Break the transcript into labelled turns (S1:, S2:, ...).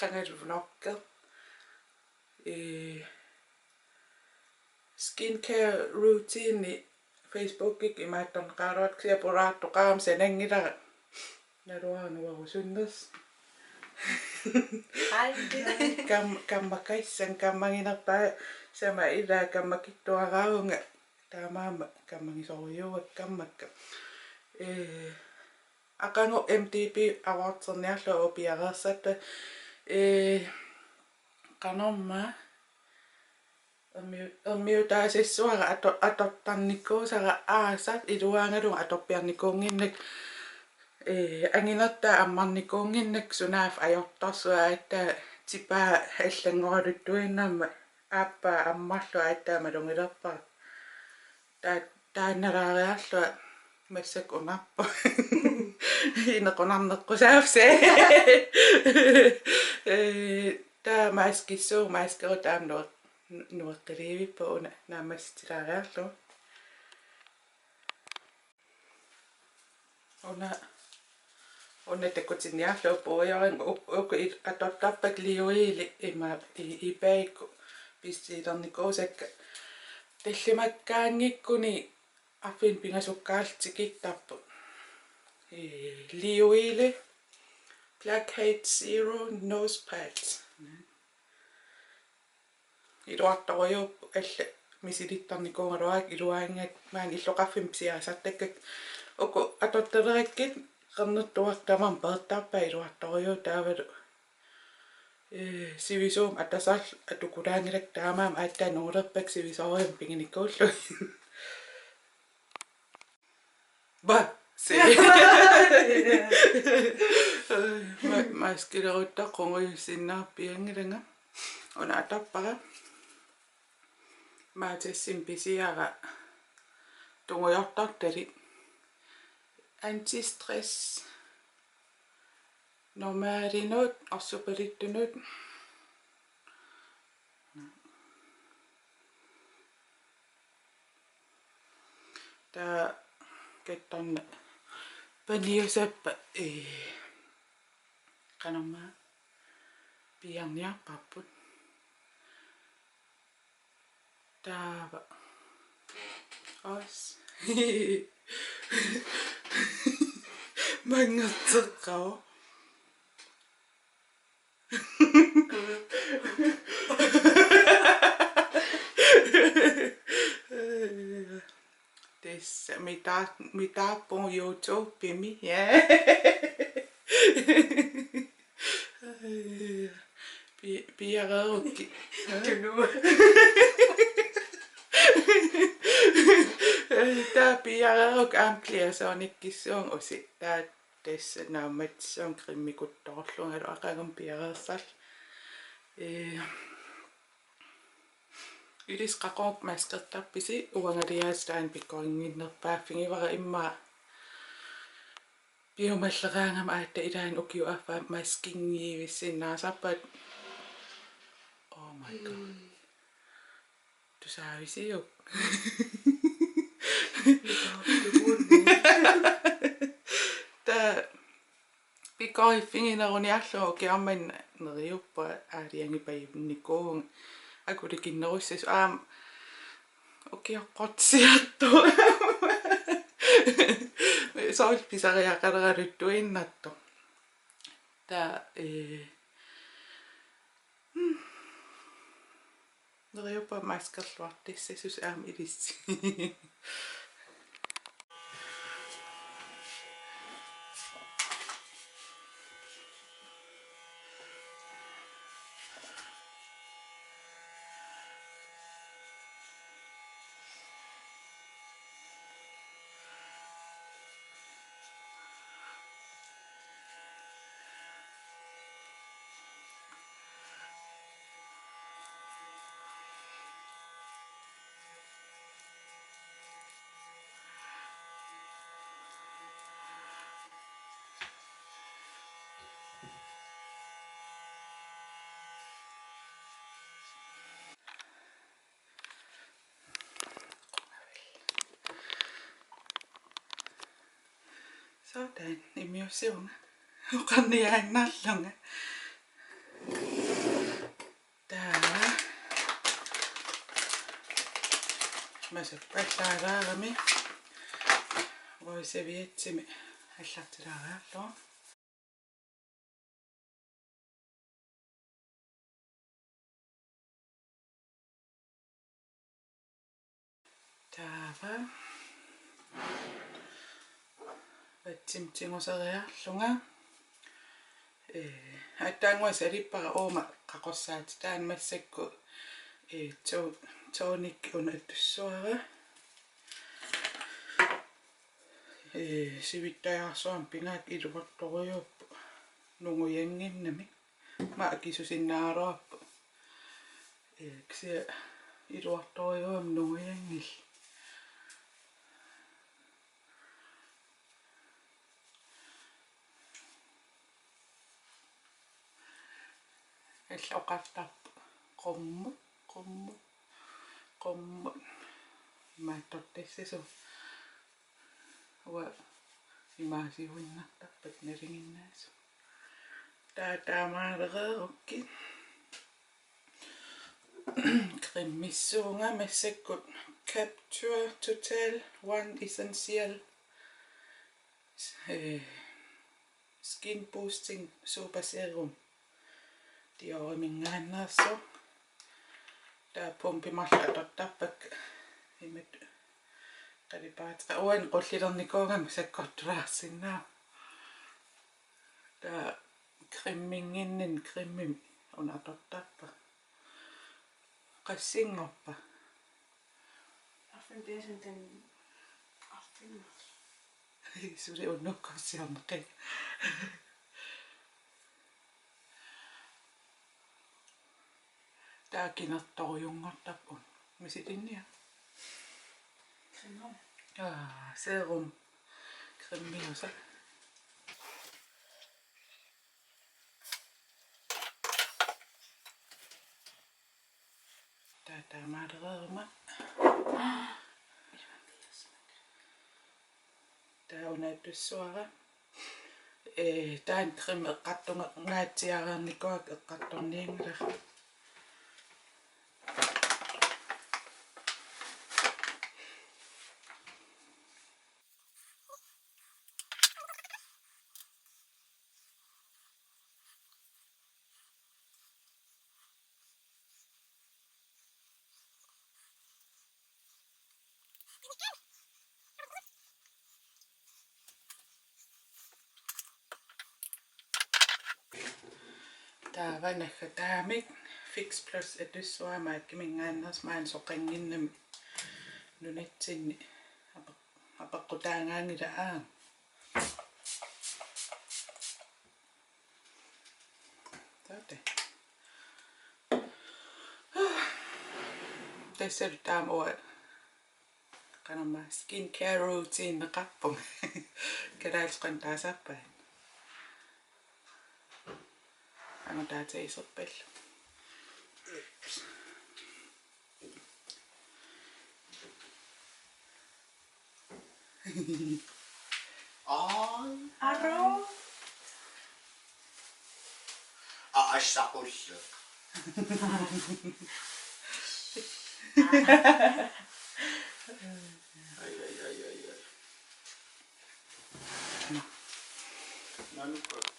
S1: Qangaluvnorker. Skincare routine Facebook imaattorneqaaruat ksiapuraartoqaam sanangilara naluanuarusunnas kammakkaissan kammanginerpaa sama ila kammakittuaraunga taamaama kammangisoriuak kammakka aqangu MTP awartserniarlu upiareersatta qanorma ermiutaasissuara atortarnikkuusara aasat iluaangalunga atorpiarnikkuunginnak anginertaa ammarnikkuunginnak sunaaf ajortorsua atta tipaa аллангоралуттуиннаама ааппаа аммарлу ааттаама лунгилерпаа таанналаариарлуа массак унарпа инеқунарнеққусаавсе таа маскиссуу маскерутаам нуэққиливиппа уна наамасситилаариарлу уна такутинниарлу пояарин уку атортарпак лиуили има ипаикку писсиилерникуусакка таллимаккаангиккуни арфин пингасуккаалтикиттарпу лиуили Blackhead Zero Nose Pads илуарторюуп алла мисилиттарникуунгалуаак илуаангат маан иллоқарфим псиаасартаккак уку атортелераккит qernuttuartamam pertarpa iluartoriu taavalu sivisum atasal atukulaangilak taamaam aattaa nuulerpak sivisorium pinginikkuullu ba se maskilerutta qonguyussinnaarpiangilanga una atappara maatassim pisiara tungujortartali antistress normaalinut orsupalittunut ta kettorna paniusappa qanorma piarniarpapput taava os mangerteqqao tessa mitaapun YouTube pimi piarerukki tunua tää piareruk ampliasoonikkissuun usi tää tessa naamatsuun krimmikuttorlungalu aqagum piareersall Ylis qaqoq maskertarpisi uangaliaastaan pikkoinginnerpaaffingivara imma piumalleraangam aatta ilaan ukiuaffa maskingiivissinnaasarpat oh my god tusaavisiuk tää pikkoiffingineruniarlu ukiarman neriuppa aaliangipajunnikkuung akulikinnerussis ukiaqqortsiattu soil pisariaqaleraluttuinnattu ta neriuppa maskerluartissasus ilissi Sådan imiusiunga uqarniaannarlunga масаппаллаагаами уисавиатсими аллартилаагаарлоо таава ватсимтингусериарлунга аттаангуасалиппара уума қақорсаати таан массакку тооник унаттуссуара сивиттаярсуам пингаат илуарторуйууппу нугуянгиннами ма кисусиннааруарпу кси илуарторуйуам нугуянгил аллоқартарпу qummu мааттортассасу уа имаасиуиннартарпат налингиннаасу таамаалереерукки креммиссуунга массаккут capture total one essential skin boosting super serum диоримингааннерсо таа помпимарлатортарпак имат қалипаатқа уан qullilernikуугама саккортулаарсиннаа таа креммингиннин креммим унатортарпа qassiнгорпа
S2: affination den affination
S1: сули уннуккорсиарнеқи таа кинерторуйунгортарпун миситинниа
S2: cremon
S1: serum креммиуса таамаалереерма таунааттуссуара таан крем эққартунга ngaatiareernikkuak эққарторниингла тааванагга таамик fix plus атуссуамаат кимингааннерс маан соқангиннами нунатсинни апаққутаангаангила таате тэсэр таамуа канама skin care routine неқарпун калаалсқан таасааппаа анатаатаисерпал
S2: arro
S3: ашсақуллу ай. Нанукка